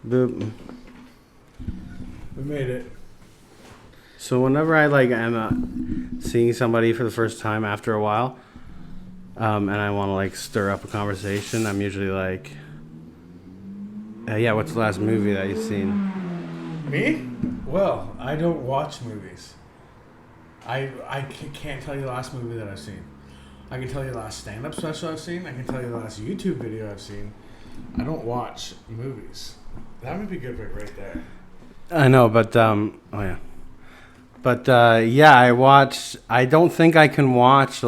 Boop. We made it. So whenever I am seeing somebody for the first time after a while, and I want to stir up a conversation, I'm usually like, yeah, what's the last movie that you've seen? Me? Well, I don't watch movies. I can't tell you the last movie that I've seen. I can tell you the last stand-up special I've seen. I can tell you the last YouTube video I've seen. I don't watch movies. That would be good right there. I know, but oh yeah. But yeah, I don't think I can watch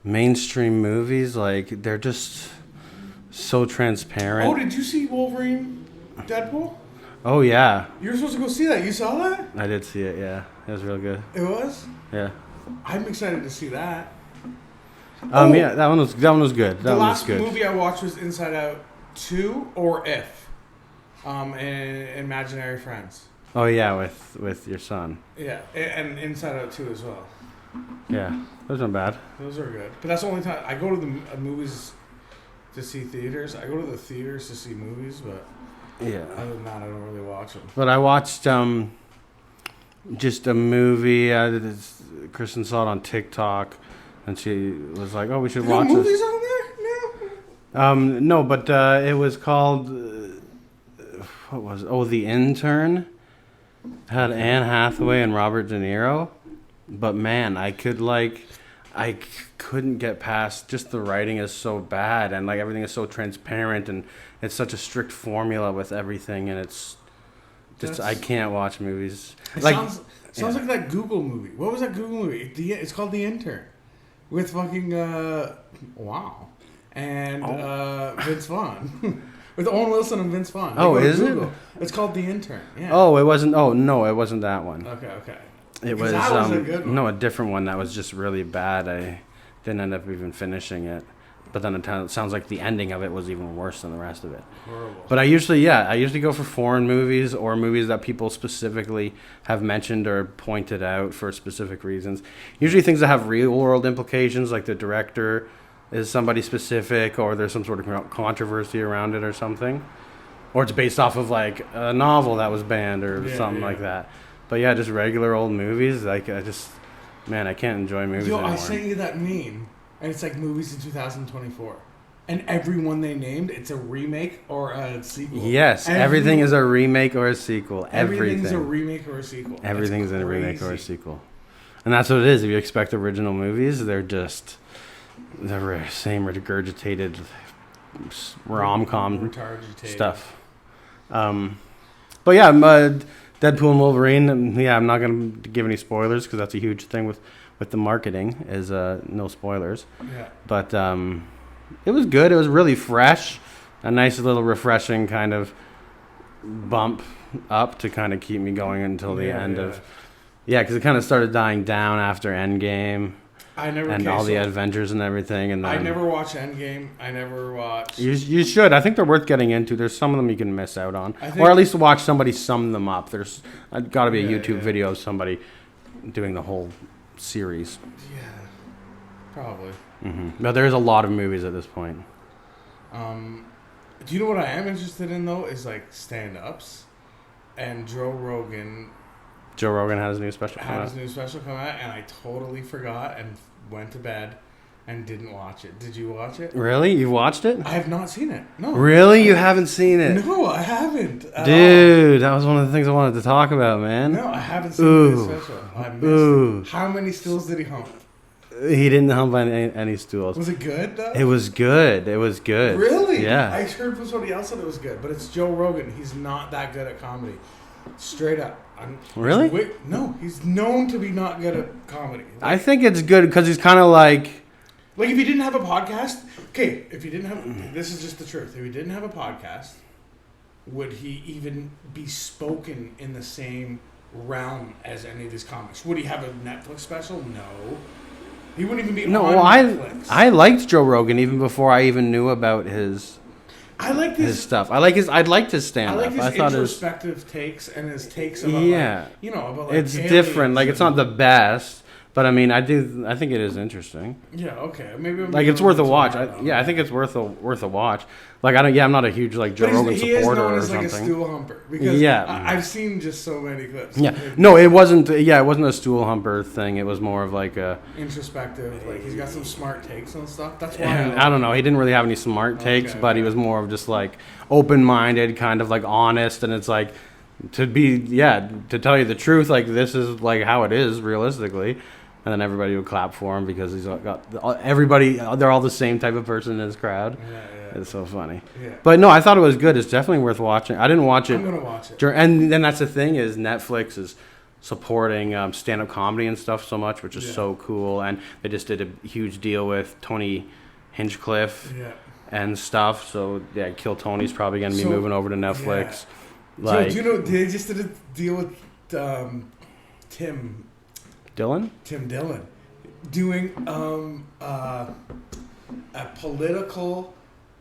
mainstream movies. They're just so transparent. Oh, did you see Wolverine Deadpool? Oh yeah. You were supposed to go see that. You saw that? I did see it, yeah. It was real good. It was? Yeah. I'm excited to see that. Yeah, that one was good. The last movie I watched was Inside Out 2 or If. And Imaginary Friends. Oh yeah, with your son. Yeah, and Inside Out 2 as well. Yeah, those aren't bad. Those are good. But that's the only time I go to the movies to see theaters. I go to the theaters to see movies, but yeah. Other than that, I don't really watch them. But I watched just a movie. Kristen saw it on TikTok, and she was like, "Oh, we should watch this." Movies on there? No. No, but it was called. What was it? Oh, The Intern. It had Anne Hathaway and Robert De Niro. But man, I couldn't get past. Just the writing is so bad, and everything is so transparent, and it's such a strict formula with everything, and it's just I can't watch movies. It sounds like that Google movie. What was that Google movie? It's called The Intern, with fucking and Vince Vaughn. With Owen Wilson and Vince Vaughn. Oh, is it? It's called The Intern. Yeah. Oh, it wasn't. Oh no, it wasn't that one. Okay. It was that was a good one. No, a different one that was just really bad. I didn't end up even finishing it. But then it sounds like the ending of it was even worse than the rest of it. Horrible. But I usually go for foreign movies or movies that people specifically have mentioned or pointed out for specific reasons. Usually things that have real world implications, like the director is somebody specific, or there's some sort of controversy around it or something. Or it's based off of a novel that was banned or something like that. But yeah, just regular old movies. I can't enjoy movies anymore. I sent you that meme, and it's movies in 2024. And everyone they named, it's a remake or a sequel. Yes, everything is a remake or a sequel. Everything's a remake or a sequel. Everything's a remake or a sequel. And that's what it is. If you expect original movies, they're just the same regurgitated rom-com stuff. But yeah, Deadpool and Wolverine. Yeah, I'm not going to give any spoilers because that's a huge thing with the marketing is no spoilers. Yeah. But it was good. It was really fresh. A nice little refreshing kind of bump up to kind of keep me going until the end of... Yeah, because it kind of started dying down after Endgame. All the adventures and everything. And then, I never watched Endgame. I never watched... You should. I think they're worth getting into. There's some of them you can miss out on. Or at least watch somebody sum them up. There's got to be a YouTube video of somebody doing the whole series. Yeah, probably. Mm-hmm. But there's a lot of movies at this point. Do you know what I am interested in, though? Is stand-ups. And Joe Rogan had his new special come out, and I totally forgot and went to bed and didn't watch it. Did you watch it? Really? You watched it? I have not seen it. No. Really? You haven't seen it? No, I haven't. Dude, that was one of the things I wanted to talk about, man. No, I haven't seen the special. I missed it. How many stools did he hump? He didn't hump any stools. Was it good, though? It was good. Really? Yeah. I heard from somebody else that it was good, but it's Joe Rogan. He's not that good at comedy. Straight up. Really? No, he's known to be not good at comedy. I think it's good because he's kind of like if he didn't have a podcast... Okay, if he didn't have... This is just the truth. If he didn't have a podcast, would he even be spoken in the same realm as any of his comics? Would he have a Netflix special? No. He wouldn't even be on Netflix. I liked Joe Rogan even before I even knew about his stuff. I'd liked his stand-up. I like his introspective takes and his takes about about about it's different. It's not the best, But I mean, I think it is interesting. Yeah. Okay. Maybe Like it's worth a watch. I think it's worth a watch. Like I'm not a huge like Joe Rogan supporter or something. He is known as like a stool humper because I've seen just so many clips. Yeah. No, it wasn't. Yeah, it wasn't a stool humper thing. It was more of like a introspective. Like he's got some smart takes on stuff. That's why I don't know. He didn't really have any smart takes, but he was more of just like open-minded, kind of like honest, and it's like to tell you the truth. Like this is like how it is realistically. And then everybody would clap for him because he's got everybody. They're all the same type of person in his crowd. Yeah. It's so funny. Yeah. But no, I thought it was good. It's definitely worth watching. I didn't watch it. I'm gonna watch it. And then that's the thing is Netflix is supporting stand-up comedy and stuff so much, which is so cool. And they just did a huge deal with Tony Hinchcliffe and stuff. So yeah, Kill Tony's probably gonna be moving over to Netflix. Yeah. Like, do you know they just did a deal with Tim Dillon doing a political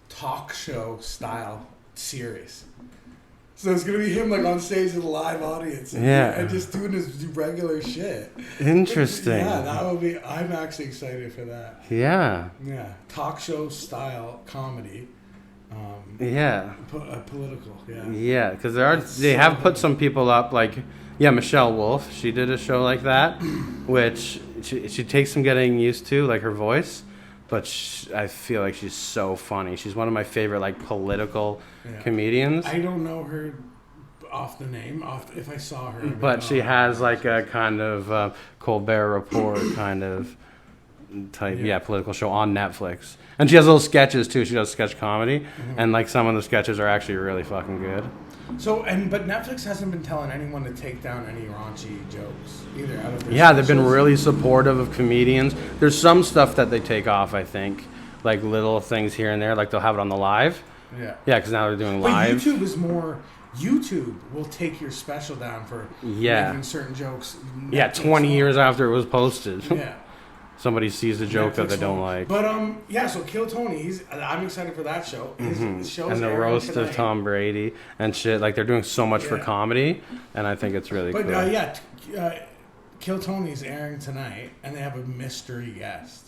talk show style series. So it's gonna be him like on stage with a live audience and just doing his regular shit. Interesting. Yeah, that would be. I'm actually excited for that. Yeah. Yeah, talk show style comedy. Political. Yeah. Yeah, because they have put some people up like. Yeah, Michelle Wolf. She did a show like that, which she takes some getting used to, like her voice. But I feel like she's so funny. She's one of my favorite like political comedians. I don't know her off the name, if I saw her. But she has like a kind of Colbert Report kind of type, political show on Netflix. And she has little sketches too. She does sketch comedy, and like some of the sketches are actually really fucking good. So but Netflix hasn't been telling anyone to take down any raunchy jokes either. Out of their specials. They've been really supportive of comedians. There's some stuff that they take off, I think, like little things here and there, like they'll have it on the live. Yeah, because now they're doing live. But YouTube is more. YouTube will take your special down for making certain jokes. Netflix 20 years after it was posted. Yeah. Somebody sees a joke that they don't like. But so Kill Tony. I'm excited for that show. His show's and the roast of Tom Brady and shit. Like they're doing so much for comedy, and I think it's really cool. But Kill Tony's airing tonight, and they have a mystery guest.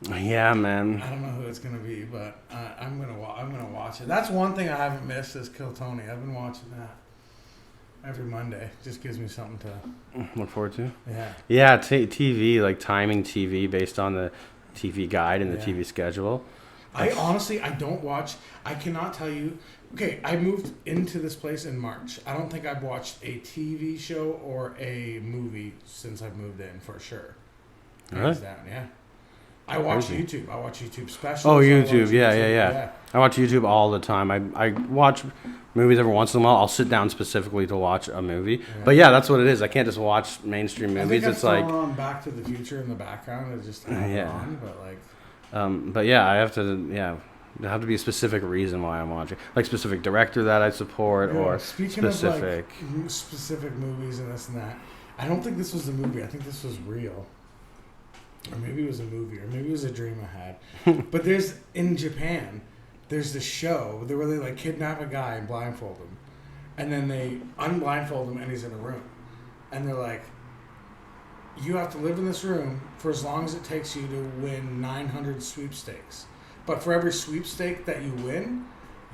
Yeah, man. I don't know who it's gonna be, but I'm gonna watch it. That's one thing I haven't missed is Kill Tony. I've been watching that every Monday. Just gives me something to look forward to. Yeah. Yeah, TV, like timing TV based on the TV guide and the TV schedule. I honestly don't watch. I cannot tell you. Okay, I moved into this place in March. I don't think I've watched a TV show or a movie since I've moved in for sure. Really? Yeah. I watch YouTube. I watch YouTube specials. Oh, YouTube. Yeah. I watch YouTube all the time. I watch movies every once in a while. I'll sit down specifically to watch a movie. Yeah. But yeah, that's what it is. I can't just watch mainstream movies. It's like on Back to the Future in the background. It's just on, but like. But yeah, I have to. Yeah. There have to be a specific reason why I'm watching, like specific director that I support, or speaking specific of like specific movies and this and that. I don't think this was a movie. I think this was real. Or maybe it was a movie, or maybe it was a dream I had. But in Japan, there's this show where they like kidnap a guy and blindfold him. And then they unblindfold him and he's in a room. And they're like, you have to live in this room for as long as it takes you to win 900 sweepstakes. But for every sweepstake that you win,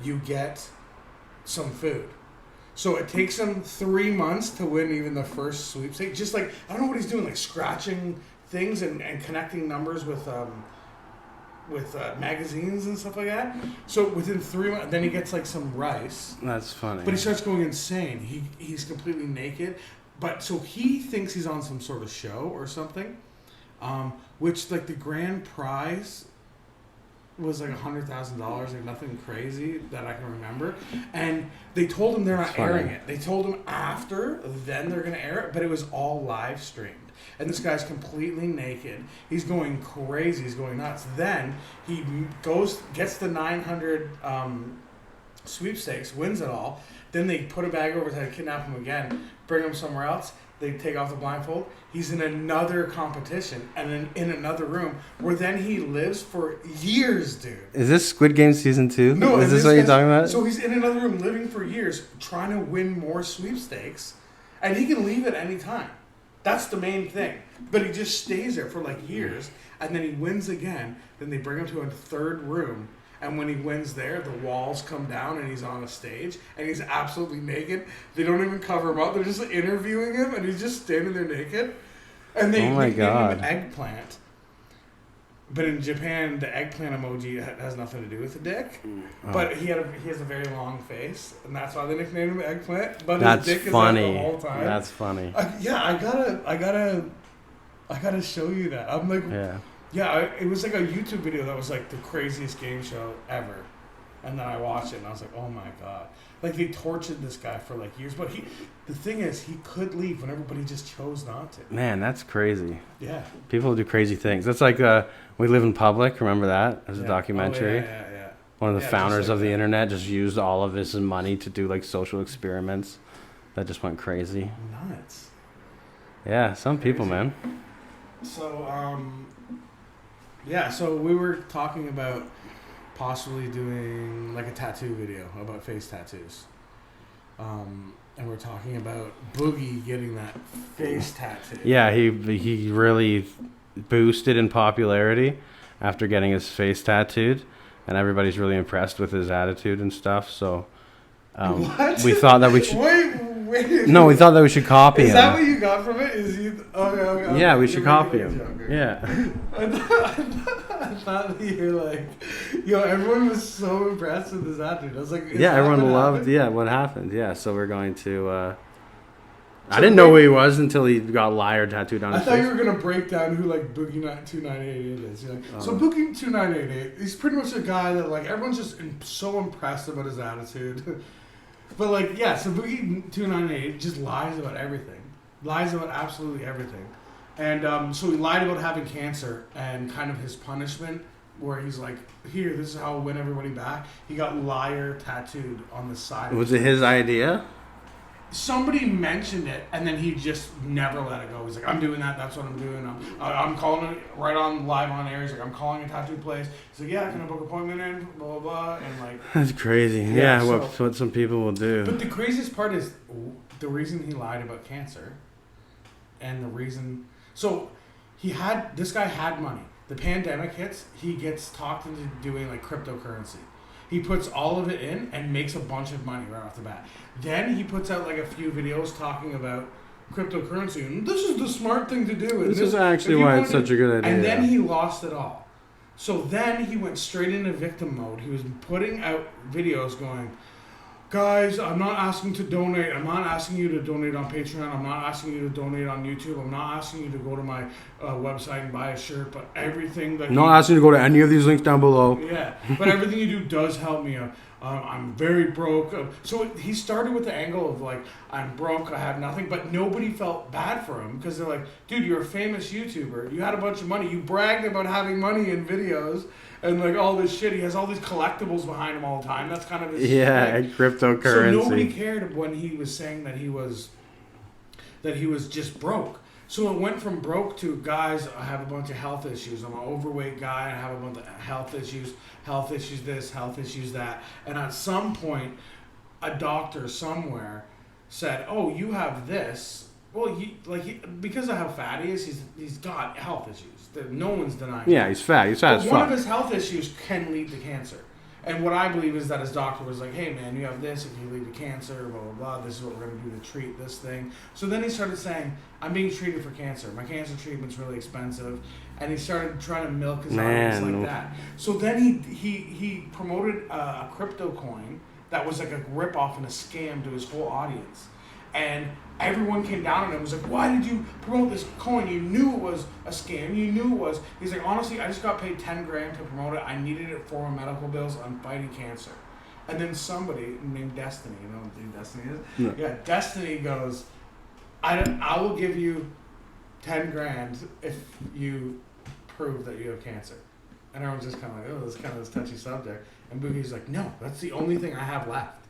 you get some food. So it takes him 3 months to win even the first sweepstake. Just like, I don't know what he's doing, like scratching things and connecting numbers with magazines and stuff like that. So within 3 months, then he gets like some rice. That's funny. But he starts going insane. He's completely naked. But so he thinks he's on some sort of show or something, which like the grand prize was like $100,000, like nothing crazy that I can remember. And they told him they're not airing it. They told him after, then they're going to air it, but it was all live streamed. And this guy's completely naked. He's going crazy. He's going nuts. Then he gets the 900 sweepstakes, wins it all. Then they put a bag over his head, kidnap him again, bring him somewhere else. They take off the blindfold. He's in another competition and then in another room where then he lives for years, dude. Is this Squid Game season 2? No. Is this what you're talking about? So he's in another room living for years trying to win more sweepstakes, and he can leave at any time. That's the main thing. But he just stays there for like years, and then he wins again. Then they bring him to a third room, and when he wins there, the walls come down, and he's on a stage, and he's absolutely naked. They don't even cover him up. They're just interviewing him, and he's just standing there naked. And they nicknamed him Eggplant. But in Japan, the eggplant emoji has nothing to do with the dick. Oh. But he has a very long face, and that's why they nicknamed him Eggplant. But that's his dick funny. is out the whole time. That's funny. I gotta show you that. I'm like, it was like a YouTube video that was like the craziest game show ever, and then I watched it and I was like, oh my god. Like, they tortured this guy for like years, but the thing is, he could leave whenever, but he just chose not to. Man, that's crazy. Yeah. People do crazy things. That's like We Live in Public. Remember that? As a documentary. Oh, yeah. One of the founders of the internet just used all of his money to do like social experiments. That just went crazy. Nuts. Yeah, some people, man. So, so we were talking about possibly doing like a tattoo video about face tattoos. And we're talking about Boogie getting that face tattoo. Yeah, he really boosted in popularity after getting his face tattooed, and everybody's really impressed with his attitude and stuff. So we thought that we should. Wait. No, we thought that we should copy him. Is that what you got from it? Is he? Okay. Yeah, we should copy him. Yeah. I thought that you were like, everyone was so impressed with his attitude. I was like, everyone loved. Yeah, what happened? Yeah, so we're going to. I didn't know who he was until he got liar tattooed on his face. I thought you were gonna break down who like Boogie 2988 is. So Boogie 2988, he's pretty much a guy that like everyone's just so impressed about his attitude. But like, so Boogie 298 just lies about everything. Lies about absolutely everything. And so he lied about having cancer, and kind of his punishment, where he's like, here, this is how I'll win everybody back. He got liar tattooed on the side. Was it his idea? Somebody mentioned it, and then he just never let it go. He's like, I'm doing that. That's what I'm doing. I'm calling it right on live on air. He's like, I'm calling a tattoo place. He's like, yeah, can I book an appointment in? Blah, blah, blah. And like, that's crazy. Yeah, what some people will do. But the craziest part is the reason he lied about cancer, and the reason. So this guy had money. The pandemic hits. He gets talked into doing like cryptocurrency. He puts all of it in and makes a bunch of money right off the bat. Then he puts out like a few videos talking about cryptocurrency, and this is the smart thing to do. This is actually why it's such a good idea. And then he lost it all. So then he went straight into victim mode. He was putting out videos going, guys, I'm not asking to donate. I'm not asking you to donate on Patreon. I'm not asking you to donate on YouTube. I'm not asking you to go to my website and buy a shirt. But everything that not asking you to go to any of these links down below. Yeah, but everything you do does help me. I'm very broke. So he started with the angle of like, I'm broke, I have nothing, but nobody felt bad for him because they're like, dude, you're a famous YouTuber. You had a bunch of money. You bragged about having money in videos. And like all this shit, he has all these collectibles behind him all the time. That's kind of his and cryptocurrency. So nobody cared when he was saying that he was just broke. So it went from broke to, guys, I have a bunch of health issues. I'm an overweight guy. I have a bunch of health issues this, health issues that. And at some point, a doctor somewhere said, "Oh, you have this." Well, because of how fat he is, he's got health issues. No one's denying. Yeah, he's fat. He's fat as fuck. One of his health issues can lead to cancer. And what I believe is that his doctor was like, hey, man, you have this. It can lead to cancer, blah, blah, blah. This is what we're going to do to treat this thing. So then he started saying, I'm being treated for cancer. My cancer treatment's really expensive. And he started trying to milk his audience like that. So then he promoted a crypto coin that was like a ripoff and a scam to his whole audience. And everyone came down on him and was like, why did you promote this coin? You knew it was a scam. You knew it was. He's like, honestly, I just got paid $10,000 to promote it. I needed it for my medical bills. I'm fighting cancer. And then somebody named Destiny, you know what Destiny is? No. Yeah, Destiny goes, I will give you $10,000 if you prove that you have cancer. And everyone's just kind of like, oh, this kind of this touchy subject. And Boogie's like, no, that's the only thing I have left.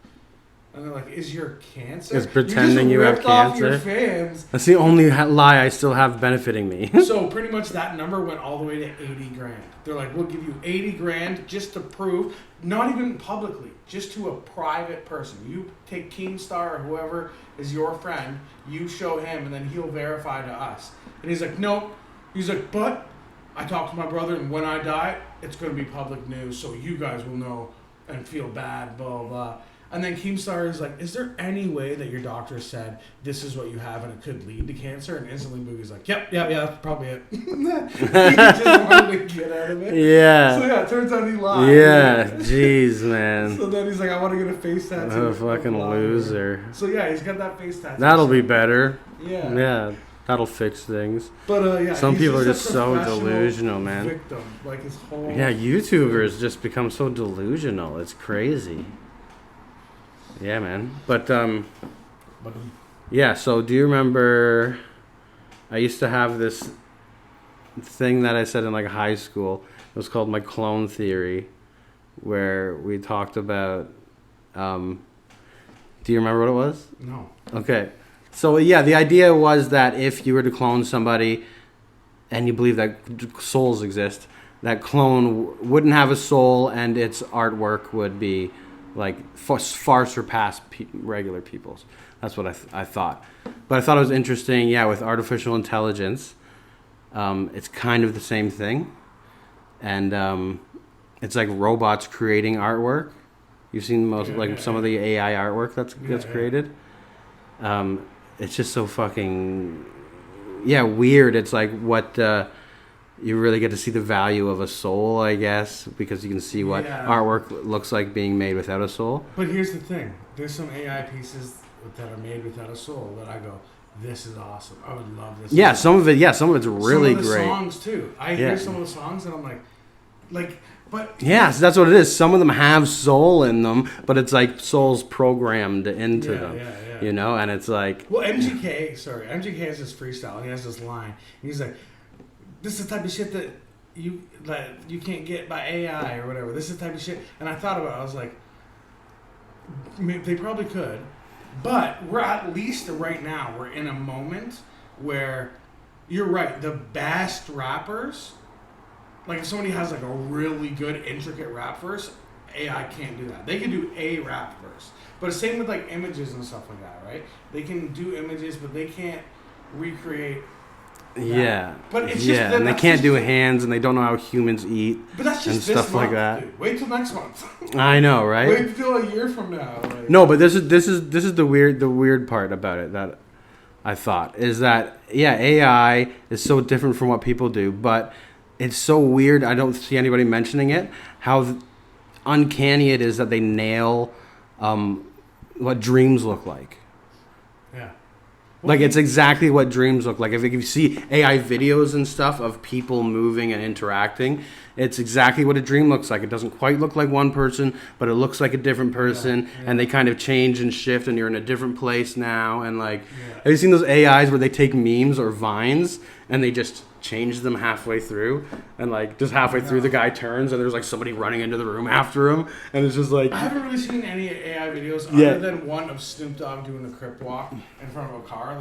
And they're like, "Is your cancer?" It's pretending you have off cancer. Your fans. That's the only lie I still have benefiting me. So pretty much that number went all the way to 80 grand. They're like, "We'll give you 80 grand just to prove, not even publicly, just to a private person. You take Keemstar or whoever is your friend, you show him, and then he'll verify to us." And he's like, "Nope." He's like, "But I talked to my brother, and when I die, it's going to be public news, so you guys will know and feel bad, blah, blah, blah." And then Keemstar is like, "Is there any way that your doctor said this is what you have and it could lead to cancer?" And instantly Boogie's like, "Yep, that's probably it." He just wanted to get out of it. Yeah. So yeah, it turns out he lied. Yeah, jeez, man. So then he's like, "I want to get a face tattoo." What a fucking loser. So yeah, he's got that face tattoo. That'll be better. Yeah. Yeah, that'll fix things. But yeah, some people are just just so delusional, man. Victim, like his whole. Yeah, YouTubers just become so delusional. It's crazy. Yeah, man. But yeah. So do you remember? I used to have this thing that I said in like high school. It was called my clone theory, where we talked about. Do you remember what it was? No. Okay. So yeah, the idea was that if you were to clone somebody, and you believe that souls exist, that clone wouldn't have a soul, and its artwork would be like far surpass regular people's. That's what I thought. But I thought it was interesting. Yeah, with artificial intelligence, it's kind of the same thing, and it's like robots creating artwork. You've seen some of the AI artwork that's created. It's just so fucking weird. It's like what you really get to see the value of a soul, I guess, because you can see what artwork looks like being made without a soul. But here's the thing: there's some AI pieces that are made without a soul that I go, "This is awesome. I would love this." Yeah, some of it's really some of the great. Songs too. I hear some of the songs and I'm like, but yeah, so that's what it is. Some of them have soul in them, but it's like soul's programmed into them. Yeah. You know, and it's like, well, MGK has this freestyle. He has this line. He's like, "This is the type of shit that you can't get by AI or whatever. This is the type of shit." And I thought about it. I was like, they probably could, but we're at least right now we're in a moment where you're right. The best rappers, like if somebody has like a really good intricate rap verse, AI can't do that. They can do a rap verse. But same with like images and stuff like that, right? They can do images, but they can't recreate. Yeah, but it's just and they can't do hands, and they don't know how humans eat, but that's just and stuff like that. Dude. Wait till next month. I know, right? Wait till a year from now. Like. No, but this is the weird part about it that I thought is that AI is so different from what people do, but it's so weird. I don't see anybody mentioning it. How uncanny it is that they nail what dreams look like. Yeah. Like, it's exactly what dreams look like. If you see AI videos and stuff of people moving and interacting, it's exactly what a dream looks like. It doesn't quite look like one person, but it looks like a different person, and they kind of change and shift, and you're in a different place now. And, like, have you seen those AIs where they take memes or vines, and they just change them halfway through, and like just halfway through the guy turns and there's like somebody running into the room after him, and it's just like, I haven't really seen any AI videos other than one of Snoop Dogg doing a crip walk in front of a car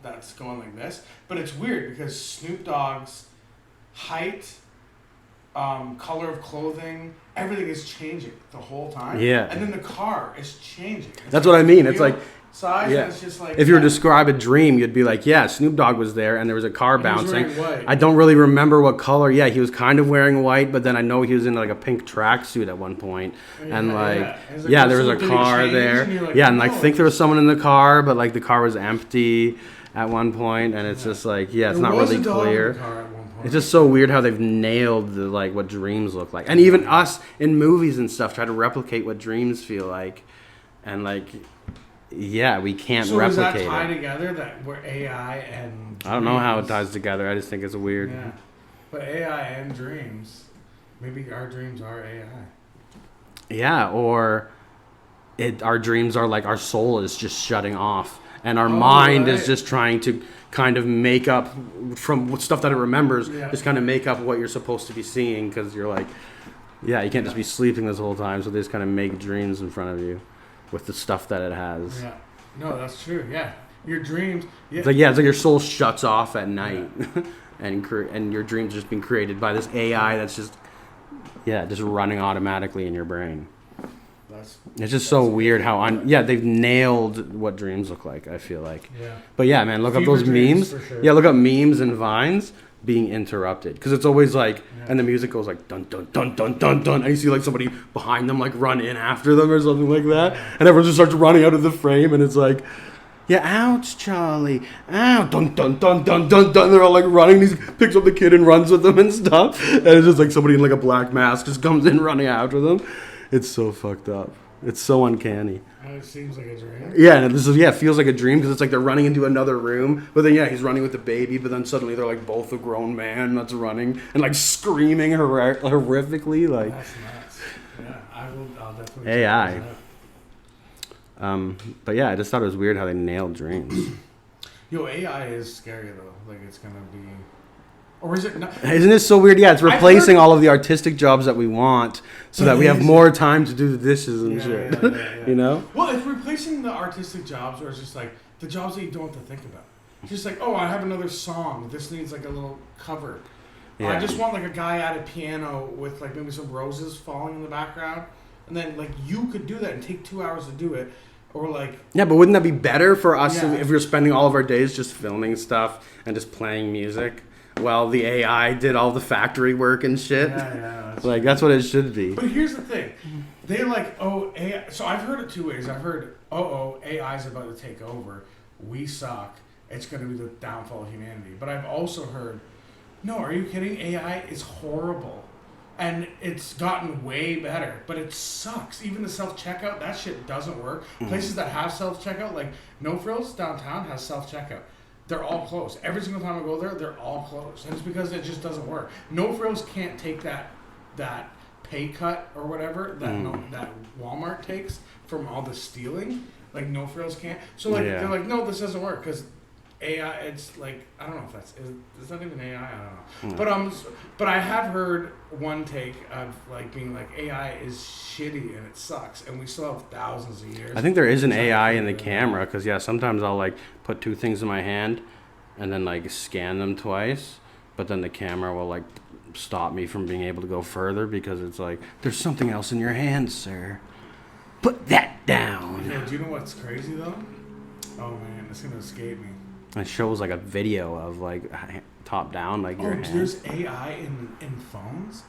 that's going like this. But it's weird because Snoop Dogg's height, color of clothing, everything is changing the whole time. Yeah. And then the car is changing. That's what I mean. It's like size, and it's just like, if you were to describe a dream, you'd be like, yeah, Snoop Dogg was there and there was a car bouncing. I don't really remember what color. Yeah, he was kind of wearing white, but then I know he was in like a pink tracksuit at one point. And there was a car there. Like, and I think there was someone in the car, but like the car was empty at one point, and it's just like, it's not really clear. It's just so weird how they've nailed the like what dreams look like, and even us in movies and stuff try to replicate what dreams feel like, and like. Yeah, we can't replicate it. So does that tie together that we're AI and dreams? I don't know how it ties together. I just think it's weird. Yeah. But AI and dreams, maybe our dreams are AI. Yeah, or our dreams are like our soul is just shutting off. And our mind is just trying to kind of make up from stuff that it remembers, just kind of make up what you're supposed to be seeing, because you're like, you can't just be sleeping this whole time, so they just kind of make dreams in front of you. with the stuff that it has. Yeah. No, that's true. Yeah. Your dreams. Yeah. It's like your soul shuts off at night, and your dreams just being created by this AI that's just running automatically in your brain. It's just so weird how they've nailed what dreams look like. I feel like. Yeah. But yeah, man, look up those memes. Sure. Yeah, look up memes and vines being interrupted because it's always like, and the music goes like dun dun dun dun dun dun, and you see like somebody behind them like run in after them or something like that, and everyone just starts running out of the frame, and it's like. Yeah, ouch, Charlie. Ow, dun, dun, dun, dun, dun, dun. They're all like running. He picks up the kid and runs with them and stuff. And it's just like somebody in like a black mask just comes in running after them. It's so fucked up. It's so uncanny. It seems like a dream. Yeah, and it feels like a dream because it's like they're running into another room. But then, he's running with the baby. But then suddenly they're like both a grown man that's running and like screaming horrifically. Like, that's nuts. Yeah, I'll definitely. AI. But yeah, I just thought it was weird how they nailed dreams. Yo, AI is scary though. Like it's gonna be, or is it not? Isn't it so weird? Yeah, it's replacing all of the artistic jobs that we want, so that we have more time to do the dishes and shit. Yeah. You know? Well, it's replacing the artistic jobs, or it's just like the jobs that you don't have to think about. Just like, oh, I have another song. This needs like a little cover. Yeah. I just want like a guy at a piano with like maybe some roses falling in the background, and then like you could do that and take 2 hours to do it. Or like, yeah, but wouldn't that be better for us if we were spending all of our days just filming stuff and just playing music while the AI did all the factory work and shit? Yeah, that's what it should be. But here's the thing. They like, AI. So I've heard it two ways. I've heard, AI's about to take over. We suck. It's going to be the downfall of humanity. But I've also heard, no, are you kidding? AI is horrible. And it's gotten way better, but it sucks. Even the self-checkout, that shit doesn't work. Places that have self-checkout, like No Frills downtown has self-checkout. They're all closed. Every single time I go there, they're all closed. And it's because it just doesn't work. No Frills can't take that pay cut or whatever that Walmart takes from all the stealing. Like No Frills can't. So they're like, no, this doesn't work because AI, it's like, I don't know if is that even AI? I don't know. But I have heard one take of like being like AI is shitty and it sucks and we still have thousands of years. I think there is an AI in the camera because sometimes I'll like put two things in my hand and then like scan them twice, but then the camera will like stop me from being able to go further because it's like there's something else in your hand, sir. Put that down. Yeah, do you know what's crazy though? Oh man, it's gonna escape me. It shows like a video of like top down, like your hand. There's AI in phones.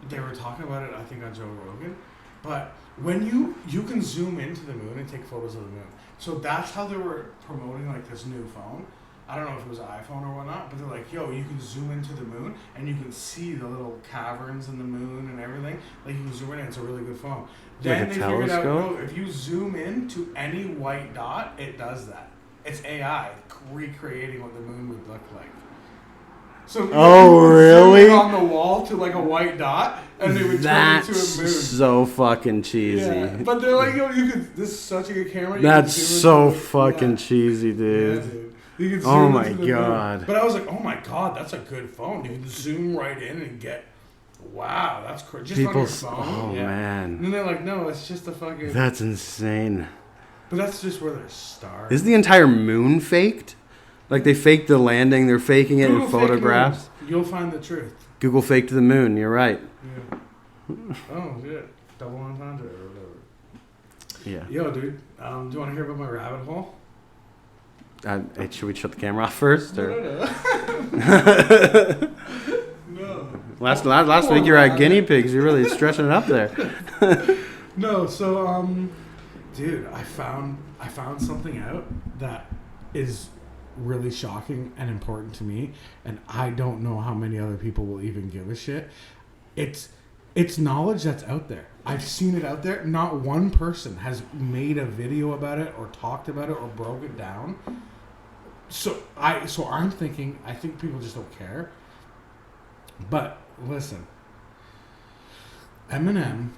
They were talking about it, I think, on Joe Rogan. But when you can zoom into the moon and take photos of the moon. So that's how they were promoting like this new phone. I don't know if it was an iPhone or whatnot, but they're like, yo, you can zoom into the moon and you can see the little caverns in the moon and everything. Like you can zoom in and it's a really good phone. Then they figured out, no, if you zoom in to any white dot, it does that. It's AI recreating what the moon would look like. So really? On the wall to like a white dot, and they would turn it into a moon. So fucking cheesy. Yeah. But they're like, yo, you could. This is such a good camera. That's so fucking cheesy, dude. Yeah, dude. You can zoom my god. Moon. But I was like, oh my god, that's a good phone. You can zoom right in and get. Wow, that's crazy. Just on your phone. Oh man. And then they're like, no, it's just a fucking. That's insane. But that's just where they're stars. Is the entire moon faked? Like they faked the landing, they're faking it in photographs. You'll find the truth. Google faked the moon. You're right. Yeah. Oh shit! Double entendre or whatever. Yeah. Yo, dude. Do you want to hear about my rabbit hole? Should we shut the camera off first? Or? No. No. Last week you were at guinea pigs. You're really stretching it up there. No. So dude, I found something out that is really shocking and important to me, and I don't know how many other people will even give a shit. It's knowledge that's out there. I've seen it out there. Not one person has made a video about it or talked about it or broke it down. So I'm thinking, I think people just don't care. But listen, Eminem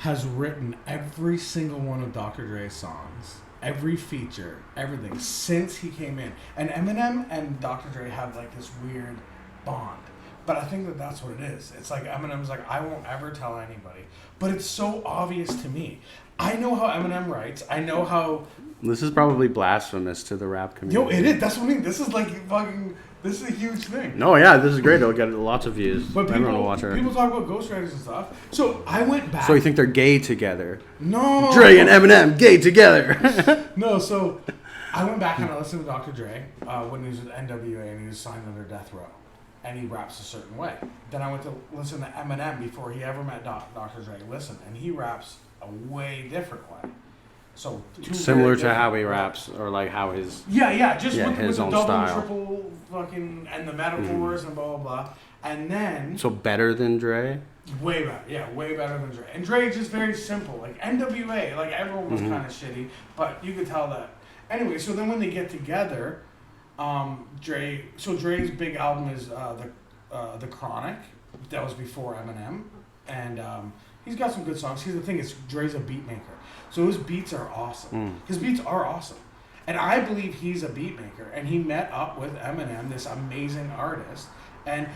has written every single one of Dr. Dre's songs, every feature, everything, since he came in. And Eminem and Dr. Dre have like this weird bond. But I think that that's what it is. It's like Eminem's like, I won't ever tell anybody. But it's so obvious to me. I know how Eminem writes. I know how... This is probably blasphemous to the rap community. Yo, it is. That's what I mean. This is like fucking... This is a huge thing. No, yeah, this is great. It'll get lots of views. But Everyone will watch her. people talk about ghostwriters and stuff. So I went back... So you think they're gay together? No. Dre and Eminem, gay together. No, so I went back and I listened to Dr. Dre when he was with NWA and he was signed under death row. And he raps a certain way. Then I went to listen to Eminem before he ever met Dr. Dre. Listen, and he raps a way different way. So similar to how he raps, or like how his just with his the own double, style. triple, fucking, and the metaphors and blah blah blah. And then so better than Dre. Way better, way better than Dre. And Dre is just very simple. Like NWA, like everyone was kind of shitty, but you could tell that. Anyway, so then when they get together. Dre's big album is the Chronic. That was before Eminem, and he's got some good songs. Here's the thing: is Dre's a beat maker, so his beats are awesome. His beats are awesome, and I believe he's a beat maker. And he met up with Eminem, this amazing artist, and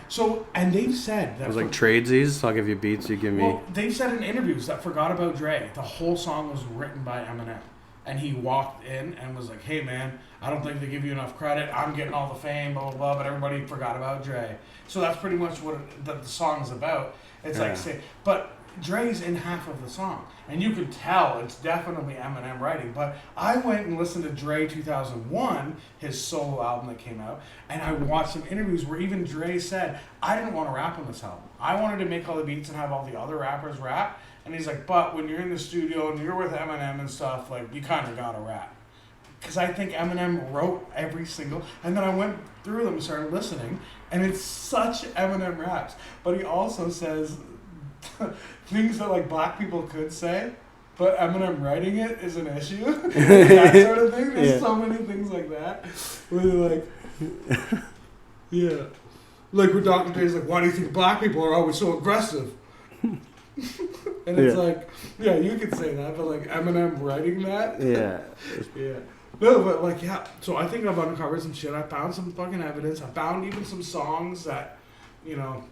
they've said that it was like tradesies. I'll give you beats, you give me. Well, they've said in interviews that Forgot About Dre, the whole song was written by Eminem. And he walked in and was like, hey, man, I don't think they give you enough credit. I'm getting all the fame, blah, blah, blah. But everybody forgot about Dre. So that's pretty much what the song's about. It's like, but Dre's in half of the song. And you could tell it's definitely Eminem writing. But I went and listened to Dre 2001, his solo album that came out. And I watched some interviews where even Dre said, I didn't want to rap on this album. I wanted to make all the beats and have all the other rappers rap. And he's like, but when you're in the studio and you're with Eminem and stuff, like, you kind of got to rap. Because I think Eminem wrote every single... And then I went through them and started listening, and it's such Eminem raps. But he also says things that, like, black people could say, but Eminem writing it is an issue. That sort of thing. There's so many things like that. Where they're like... Yeah. Like, where Dr. Dre's like, why do you think black people are always so aggressive? And it's like, yeah, you could say that, but like Eminem writing that, yeah. No, but like, yeah. So I think I've uncovered some shit. I found some fucking evidence. I found even some songs that, you know,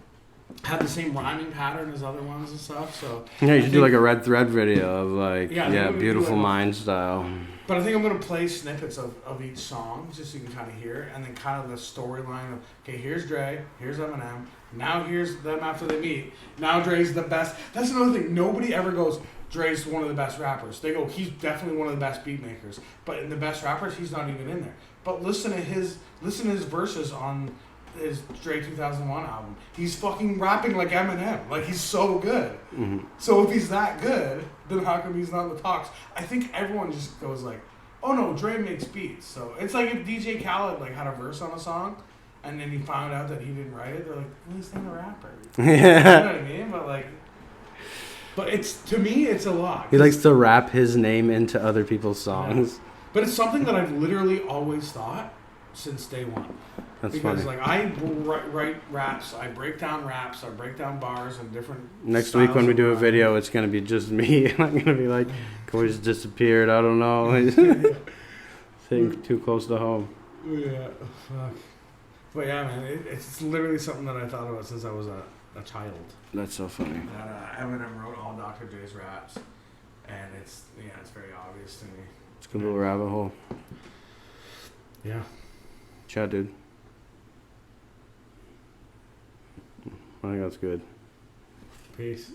had the same rhyming pattern as other ones and stuff. So yeah, you should do like a Red Thread video of like, Beautiful like, Mind style. But I think I'm gonna play snippets of each song just so you can kind of hear it, and then kind of the storyline of, okay, here's Dre, here's Eminem. Now here's them after they meet. Now Dre's the best. That's another thing. Nobody ever goes, Dre's one of the best rappers. They go, he's definitely one of the best beat makers. But in the best rappers, he's not even in there. But listen to his verses on his Dre 2001 album. He's fucking rapping like Eminem. Like, he's so good. Mm-hmm. So if he's that good, then how come he's not in the talks? I think everyone just goes like, oh no, Dre makes beats. So it's like if DJ Khaled like had a verse on a song, and then he found out that he didn't write it, they're like, well, he's not a rapper. Yeah. You know what I mean? But it's, to me, it's a lot. He likes to rap his name into other people's songs. Yeah. But it's something that I've literally always thought since day one. That's because funny. Like, I write raps, I break down bars and different Next week when we do a video, it's going to be just me. I'm going to be like, Corey's disappeared, I don't know. Sitting too close to home. Yeah, fuck. But yeah, man, it's literally something that I thought about since I was a child. That's so funny. That Eminem wrote all Dr. Dre's raps, and it's very obvious to me. It's a good little rabbit hole. Yeah. Chat, dude. I think that's good. Peace.